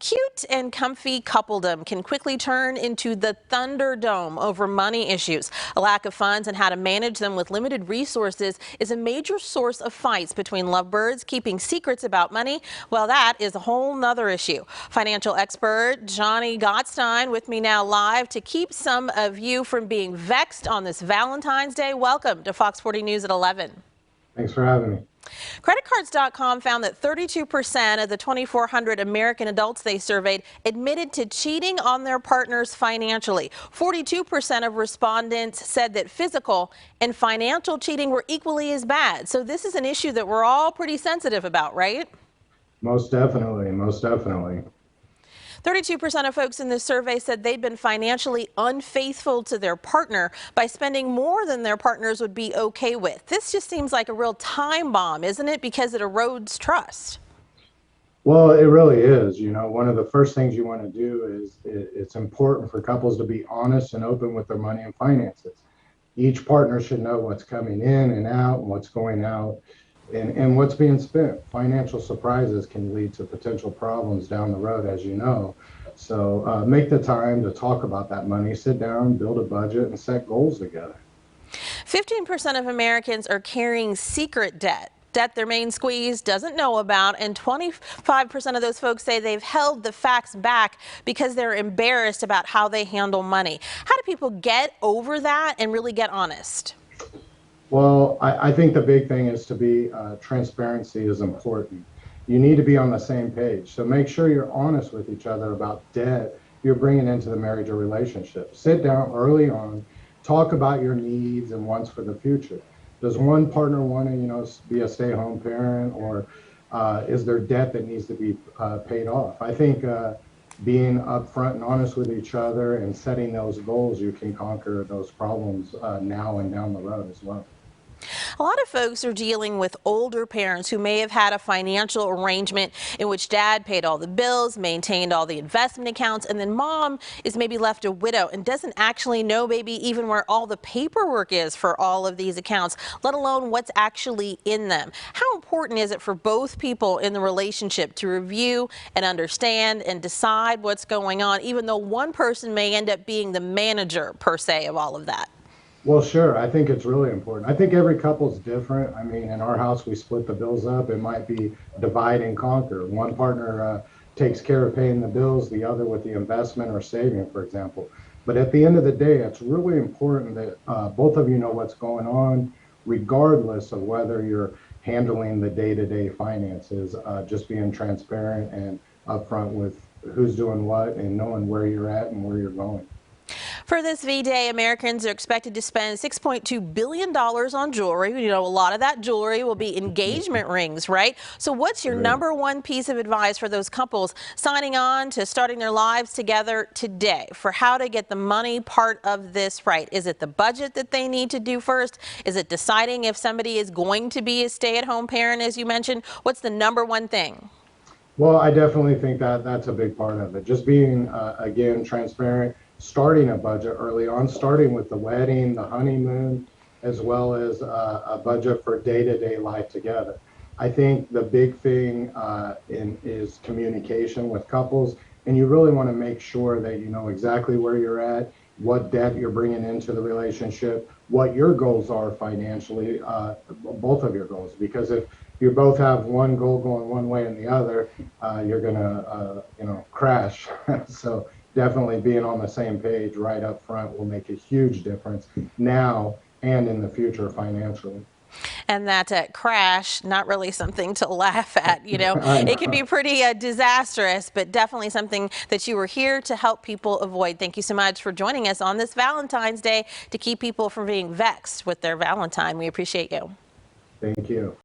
Cute and comfy coupledom can quickly turn into the Thunderdome over money issues. A lack of funds and how to manage them with limited resources is a major source of fights between lovebirds. Keeping secrets about money, well, that is a whole nother issue. Financial expert Johnny Gottstein with me now live to keep some of you from being vexed on this Valentine's Day. Welcome to Fox 40 News at 11. Thanks for having me. Creditcards.com found that 32% of the 2,400 American adults they surveyed admitted to cheating on their partners financially. 42% of respondents said that physical and financial cheating were equally as bad. So this is an issue that we're all pretty sensitive about, right? Most definitely, most definitely. 32% of folks in this survey said they'd been financially unfaithful to their partner by spending more than their partners would be okay with. This just seems like a real time bomb, isn't it? Because it erodes trust. Well, it really is. You know, one of the first things you want to do is it's important for couples to be honest and open with their money and finances. Each partner should know what's coming in and out and what's going out and what's being spent. Financial surprises can lead to potential problems down the road, as you know. So make the time to talk about that money, sit down, build a budget, and set goals together. 15% of Americans are carrying secret debt their main squeeze doesn't know about, and 25% of those folks say they've held the facts back because they're embarrassed about how they handle money. How do people get over that and really get honest? Well, I think the big thing is to be transparency is important. You need to be on the same page. So make sure you're honest with each other about debt you're bringing into the marriage or relationship. Sit down early on, talk about your needs and wants for the future. Does one partner want to, be a stay-at-home parent, or is there debt that needs to be paid off? I think being upfront and honest with each other and setting those goals, you can conquer those problems now and down the road as well. A lot of folks are dealing with older parents who may have had a financial arrangement in which dad paid all the bills, maintained all the investment accounts, and then mom is maybe left a widow and doesn't actually know maybe even where all the paperwork is for all of these accounts, let alone what's actually in them. How important is it for both people in the relationship to review and understand and decide what's going on, even though one person may end up being the manager, per se, of all of that? Well, sure. I think it's really important. I think every couple's different. I mean, in our house, we split the bills up. It might be divide and conquer. One partner takes care of paying the bills, the other with the investment or saving, for example. But at the end of the day, it's really important that both of you know what's going on, regardless of whether you're handling the day-to-day finances, just being transparent and upfront with who's doing what and knowing where you're at and where you're going. For this V-Day, Americans are expected to spend $6.2 billion on jewelry. You know, a lot of that jewelry will be engagement rings, right? So what's your number one piece of advice for those couples signing on to starting their lives together today for how to get the money part of this right? Is it the budget that they need to do first? Is it deciding if somebody is going to be a stay-at-home parent, as you mentioned? What's the number one thing? Well, I definitely think that that's a big part of it. Just being, again, transparent, starting a budget early on, starting with the wedding, the honeymoon, as well as a budget for day-to-day life together. I think the big thing is communication with couples, and you really want to make sure that you know exactly where you're at, what debt you're bringing into the relationship, what your goals are financially, both of your goals. Because if you both have one goal going one way and the other, you're gonna, crash. So definitely being on the same page right up front will make a huge difference now and in the future financially. And that crash, not really something to laugh at, It can be pretty disastrous, but definitely something that you were here to help people avoid. Thank you so much for joining us on this Valentine's Day to keep people from being vexed with their Valentine. We appreciate you. Thank you.